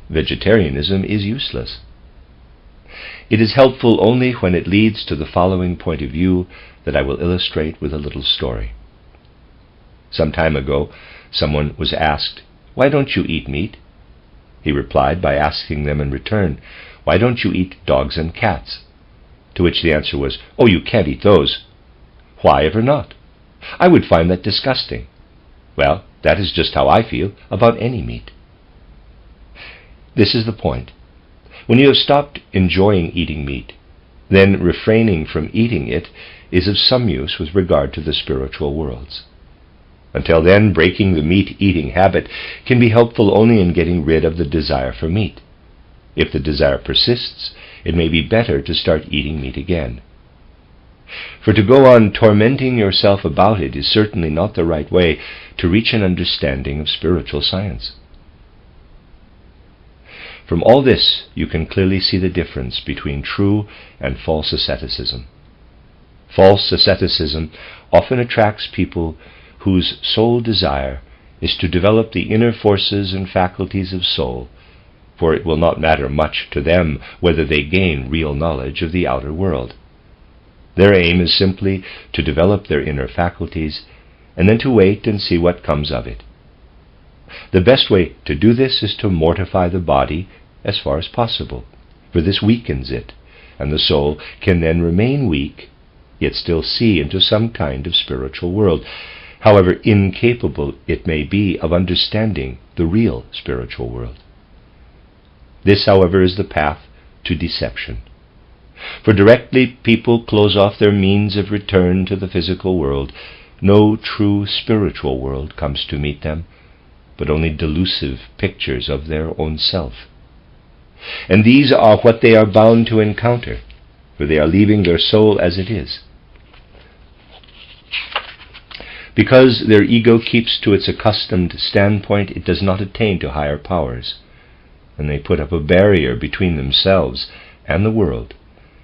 vegetarianism is useless. It is helpful only when it leads to the following point of view that I will illustrate with a little story. Some time ago, someone was asked, "Why don't you eat meat?" He replied by asking them in return, "Why don't you eat dogs and cats?" To which the answer was, "Oh, you can't eat those." "Why ever not?" "I would find that disgusting." Well, that is just how I feel about any meat. This is the point. When you have stopped enjoying eating meat, then refraining from eating it is of some use with regard to the spiritual worlds. Until then, breaking the meat-eating habit can be helpful only in getting rid of the desire for meat. If the desire persists, it may be better to start eating meat again. For to go on tormenting yourself about it is certainly not the right way to reach an understanding of spiritual science. From all this, you can clearly see the difference between true and false asceticism. False asceticism often attracts people whose sole desire is to develop the inner forces and faculties of soul, for it will not matter much to them whether they gain real knowledge of the outer world. Their aim is simply to develop their inner faculties, and then to wait and see what comes of it. The best way to do this is to mortify the body as far as possible, for this weakens it, and the soul can then remain weak, yet still see into some kind of spiritual world, however incapable it may be of understanding the real spiritual world. This, however, is the path to deception. For directly people close off their means of return to the physical world, no true spiritual world comes to meet them, but only delusive pictures of their own self. And these are what they are bound to encounter, for they are leaving their soul as it is. Because their ego keeps to its accustomed standpoint, it does not attain to higher powers, and they put up a barrier between themselves and the world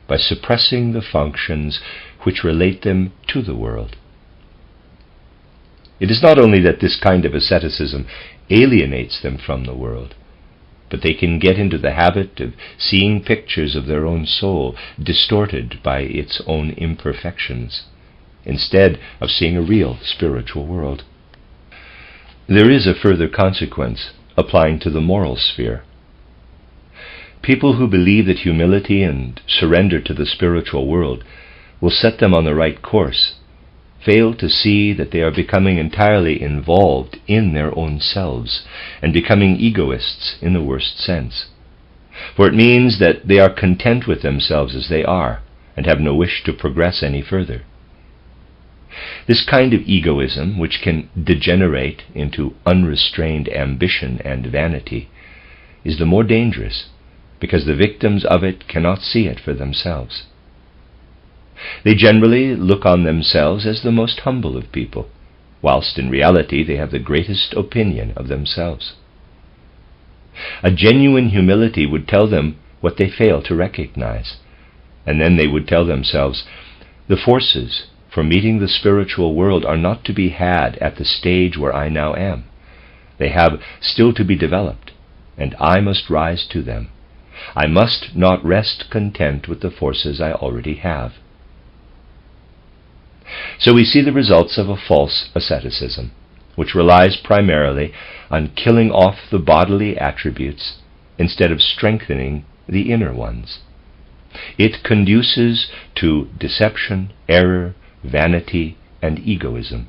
by suppressing the functions which relate them to the world. It is not only that this kind of asceticism alienates them from the world, but they can get into the habit of seeing pictures of their own soul distorted by its own imperfections, instead of seeing a real spiritual world. There is a further consequence applying to the moral sphere. People who believe that humility and surrender to the spiritual world will set them on the right course fail to see that they are becoming entirely involved in their own selves and becoming egoists in the worst sense. For it means that they are content with themselves as they are and have no wish to progress any further. This kind of egoism, which can degenerate into unrestrained ambition and vanity, is the more dangerous because the victims of it cannot see it for themselves. They generally look on themselves as the most humble of people, whilst in reality they have the greatest opinion of themselves. A genuine humility would tell them what they fail to recognize, and then they would tell themselves, the forces for meeting the spiritual world are not to be had at the stage where I now am. They have still to be developed, and I must rise to them. I must not rest content with the forces I already have. So we see the results of a false asceticism, which relies primarily on killing off the bodily attributes instead of strengthening the inner ones. It conduces to deception, error, vanity, and egoism.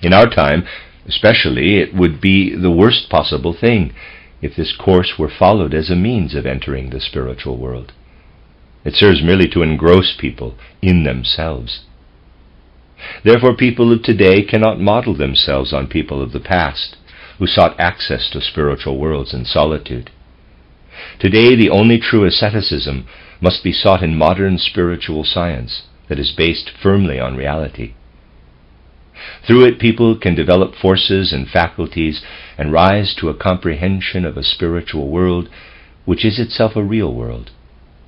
In our time, especially, it would be the worst possible thing if this course were followed as a means of entering the spiritual world. It serves merely to engross people in themselves. Therefore, people of today cannot model themselves on people of the past who sought access to spiritual worlds in solitude. Today, the only true asceticism must be sought in modern spiritual science that is based firmly on reality. Through it, people can develop forces and faculties and rise to a comprehension of a spiritual world which is itself a real world,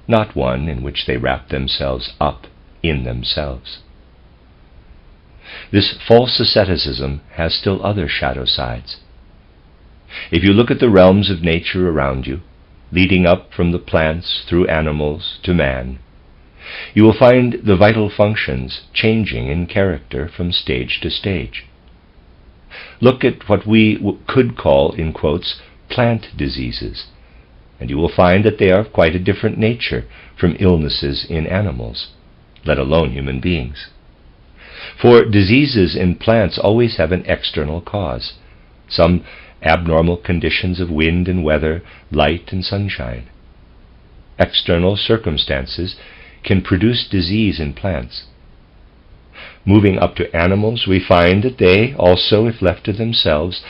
not one in which they wrap themselves up in themselves. This false asceticism has still other shadow sides. If you look at the realms of nature around you, leading up from the plants through animals to man, you will find the vital functions changing in character from stage to stage. Look at what we could call, in quotes, plant diseases, and you will find that they are of quite a different nature from illnesses in animals, let alone human beings. For diseases in plants always have an external cause, some abnormal conditions of wind and weather, light and sunshine. External circumstances can produce disease in plants. Moving up to animals, we find that they also, if left to themselves,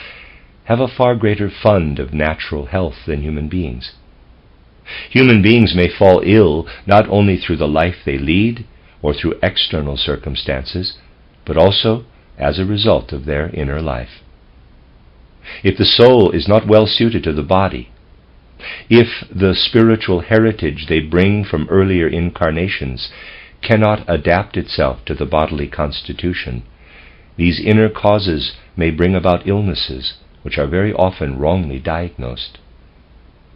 have a far greater fund of natural health than human beings. Human beings may fall ill not only through the life they lead or through external circumstances, but also as a result of their inner life. If the soul is not well suited to the body, if the spiritual heritage they bring from earlier incarnations cannot adapt itself to the bodily constitution, these inner causes may bring about illnesses which are very often wrongly diagnosed.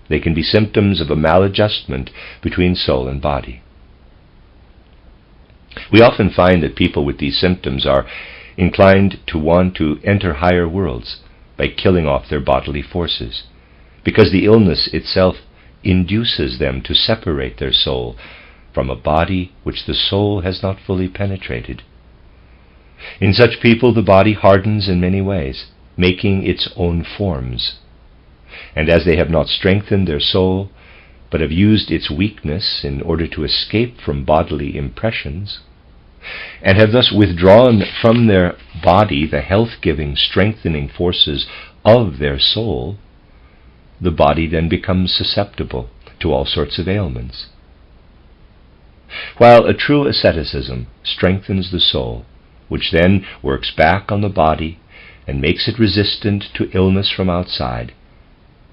They can be symptoms of a maladjustment between soul and body. We often find that people with these symptoms are inclined to want to enter higher worlds by killing off their bodily forces, because the illness itself induces them to separate their soul from a body which the soul has not fully penetrated. In such people, the body hardens in many ways, making its own forms. And as they have not strengthened their soul, but have used its weakness in order to escape from bodily impressions, and have thus withdrawn from their body the health-giving, strengthening forces of their soul, the body then becomes susceptible to all sorts of ailments. While a true asceticism strengthens the soul, which then works back on the body and makes it resistant to illness from outside,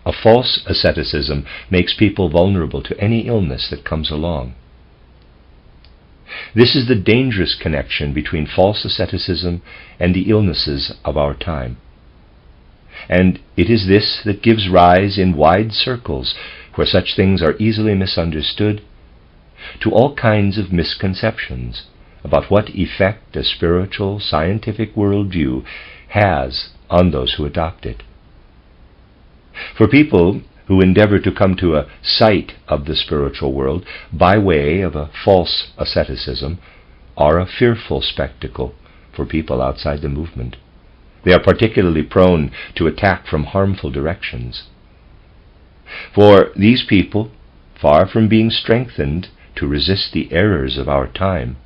a false asceticism makes people vulnerable to any illness that comes along. This is the dangerous connection between false asceticism and the illnesses of our time. and it is this that gives rise in wide circles, where such things are easily misunderstood, to all kinds of misconceptions about what effect a spiritual, scientific worldview has on those who adopt it. For people who endeavor to come to a sight of the spiritual world by way of a false asceticism are a fearful spectacle for people outside the movement. They are particularly prone to attack from harmful directions. For these people, far from being strengthened to resist the errors of our time,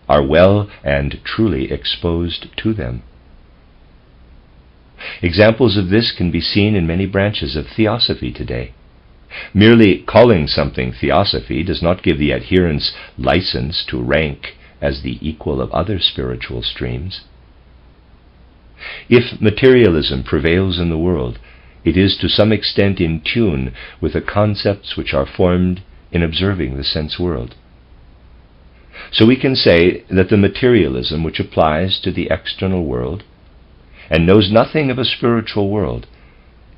are well and truly exposed to them. Examples of this can be seen in many branches of theosophy today. Merely calling something theosophy does not give the adherents license to rank as the equal of other spiritual streams. If materialism prevails in the world, it is to some extent in tune with the concepts which are formed in observing the sense world. So we can say that the materialism which applies to the external world and knows nothing of a spiritual world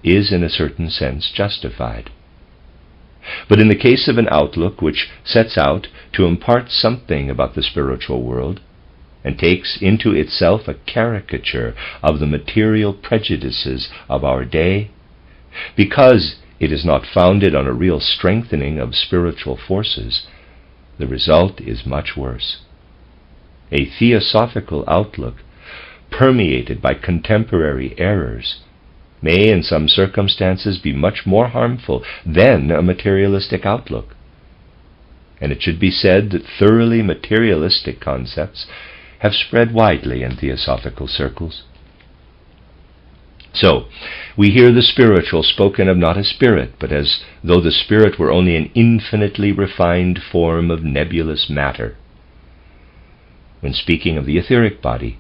is in a certain sense justified. But in the case of an outlook which sets out to impart something about the spiritual world and takes into itself a caricature of the material prejudices of our day, because it is not founded on a real strengthening of spiritual forces, the result is much worse. A theosophical outlook, permeated by contemporary errors, may in some circumstances be much more harmful than a materialistic outlook. And it should be said that thoroughly materialistic concepts have spread widely in theosophical circles. So, we hear the spiritual spoken of not as spirit, but as though the spirit were only an infinitely refined form of nebulous matter. When speaking of the etheric body,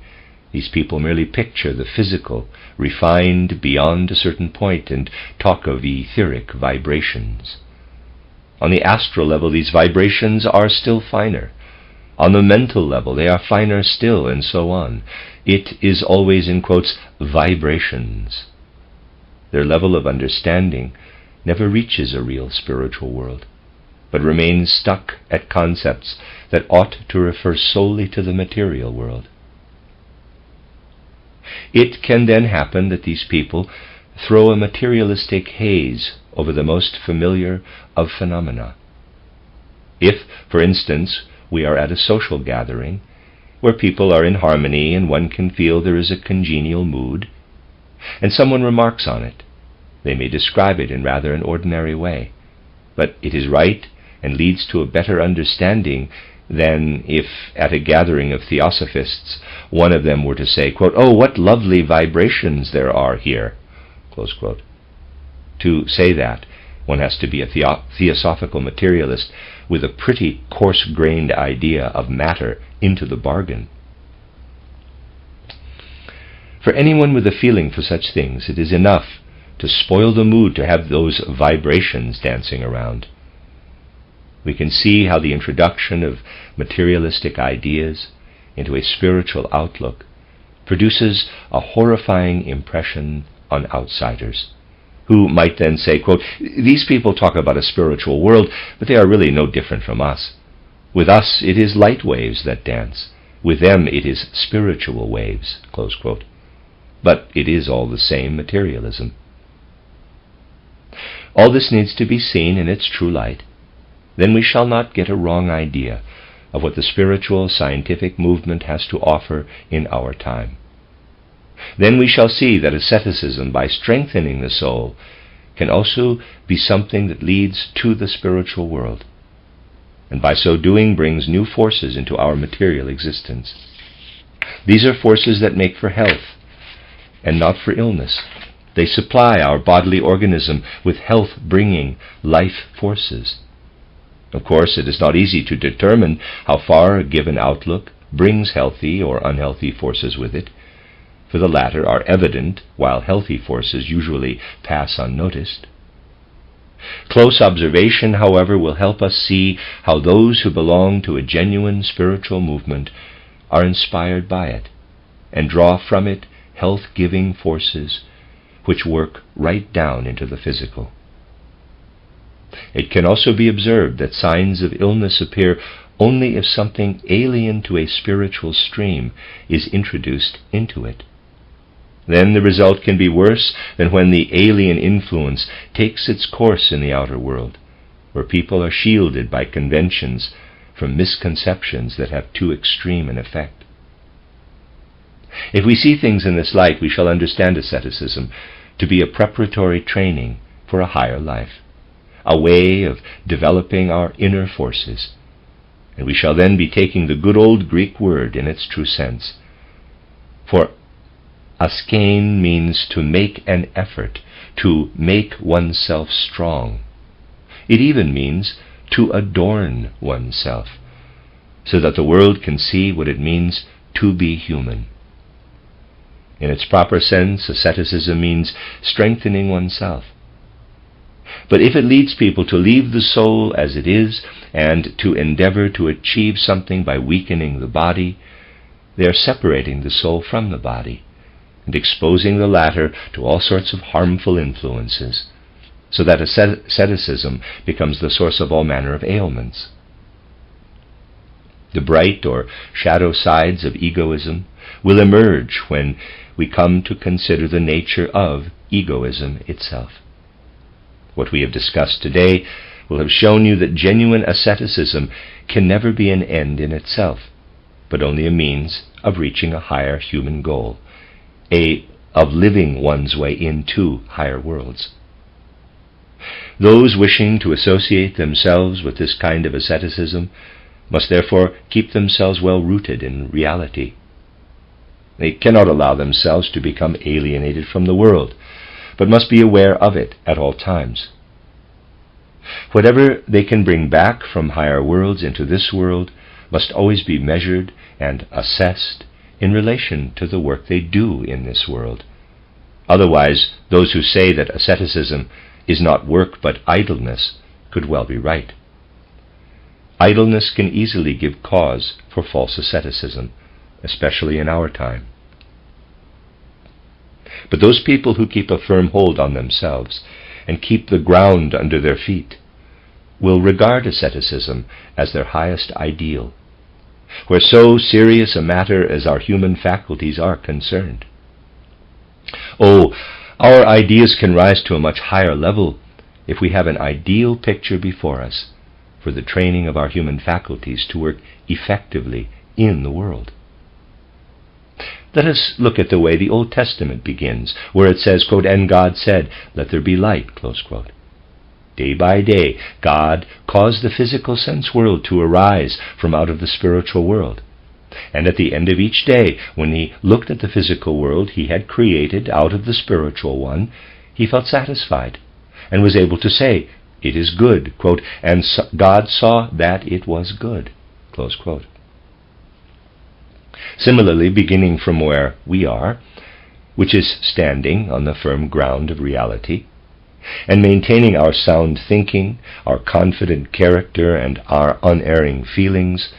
these people merely picture the physical, refined beyond a certain point, and talk of etheric vibrations. On the astral level, these vibrations are still finer. On the mental level, they are finer still, and so on. It is always, in quotes, vibrations. Their level of understanding never reaches a real spiritual world, but remains stuck at concepts that ought to refer solely to the material world. It can then happen that these people throw a materialistic haze over the most familiar of phenomena. If, for instance, we are at a social gathering where people are in harmony and one can feel there is a congenial mood, and someone remarks on it, they may describe it in rather an ordinary way, but it is right and leads to a better understanding than if at a gathering of theosophists one of them were to say, quote, "Oh, what lovely vibrations there are here," close quote. To say that, one has to be a theosophical materialist with a pretty coarse-grained idea of matter into the bargain. For anyone with a feeling for such things, it is enough to spoil the mood to have those vibrations dancing around. We can see how the introduction of materialistic ideas into a spiritual outlook produces a horrifying impression on outsiders, who might then say, quote, "These people talk about a spiritual world, but they are really no different from us. With us it is light waves that dance. With them it is spiritual waves," close quote. But it is all the same materialism. All this needs to be seen in its true light. Then we shall not get a wrong idea of what the spiritual scientific movement has to offer in our time. Then we shall see that asceticism, by strengthening the soul, can also be something that leads to the spiritual world, and by so doing brings new forces into our material existence. These are forces that make for health, and not for illness. They supply our bodily organism with health-bringing life forces. Of course, it is not easy to determine how far a given outlook brings healthy or unhealthy forces with it, for the latter are evident, while healthy forces usually pass unnoticed. Close observation, however, will help us see how those who belong to a genuine spiritual movement are inspired by it, and draw from it health-giving forces which work right down into the physical. It can also be observed that signs of illness appear only if something alien to a spiritual stream is introduced into it. Then the result can be worse than when the alien influence takes its course in the outer world, where people are shielded by conventions from misconceptions that have too extreme an effect. If we see things in this light, we shall understand asceticism to be a preparatory training for a higher life, a way of developing our inner forces, and we shall then be taking the good old Greek word in its true sense. For askein means to make an effort, to make oneself strong. It even means to adorn oneself, so that the world can see what it means to be human. In its proper sense, asceticism means strengthening oneself. But if it leads people to leave the soul as it is and to endeavor to achieve something by weakening the body, they are separating the soul from the body and exposing the latter to all sorts of harmful influences, so that asceticism becomes the source of all manner of ailments. The bright or shadow sides of egoism will emerge when we come to consider the nature of egoism itself. What we have discussed today will have shown you that genuine asceticism can never be an end in itself, but only a means of reaching a higher human goal, of living one's way into higher worlds. Those wishing to associate themselves with this kind of asceticism must therefore keep themselves well rooted in reality. They cannot allow themselves to become alienated from the world, but must be aware of it at all times. Whatever they can bring back from higher worlds into this world must always be measured and assessed in relation to the work they do in this world. Otherwise, those who say that asceticism is not work but idleness could well be right. Idleness can easily give cause for false asceticism, especially in our time. But those people who keep a firm hold on themselves and keep the ground under their feet will regard asceticism as their highest ideal, where so serious a matter as our human faculties are concerned. Oh, our ideas can rise to a much higher level if we have an ideal picture before us for the training of our human faculties to work effectively in the world. Let us look at the way the Old Testament begins, where it says, quote, "And God said, let there be light," close quote. Day by day, God caused the physical sense world to arise from out of the spiritual world. And at the end of each day, when he looked at the physical world he had created out of the spiritual one, he felt satisfied and was able to say, "It is good," quote, "and God saw that it was good," close quote. Similarly, beginning from where we are, which is standing on the firm ground of reality, and maintaining our sound thinking, our confident character, and our unerring feelings,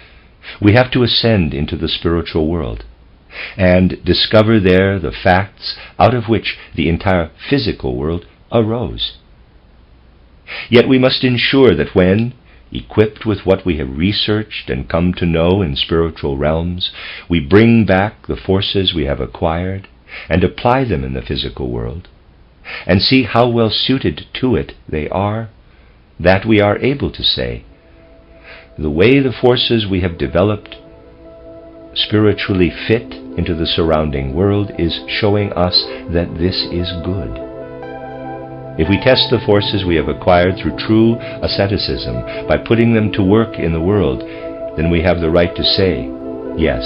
we have to ascend into the spiritual world and discover there the facts out of which the entire physical world arose. Yet we must ensure that when, equipped with what we have researched and come to know in spiritual realms, we bring back the forces we have acquired and apply them in the physical world, and see how well suited to it they are, that we are able to say, the way the forces we have developed spiritually fit into the surrounding world is showing us that this is good. If we test the forces we have acquired through true asceticism by putting them to work in the world, then we have the right to say, yes,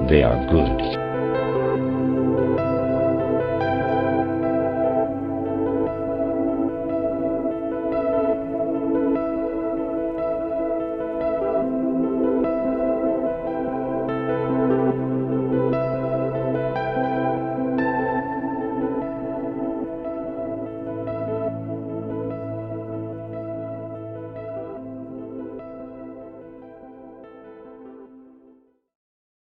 they are good.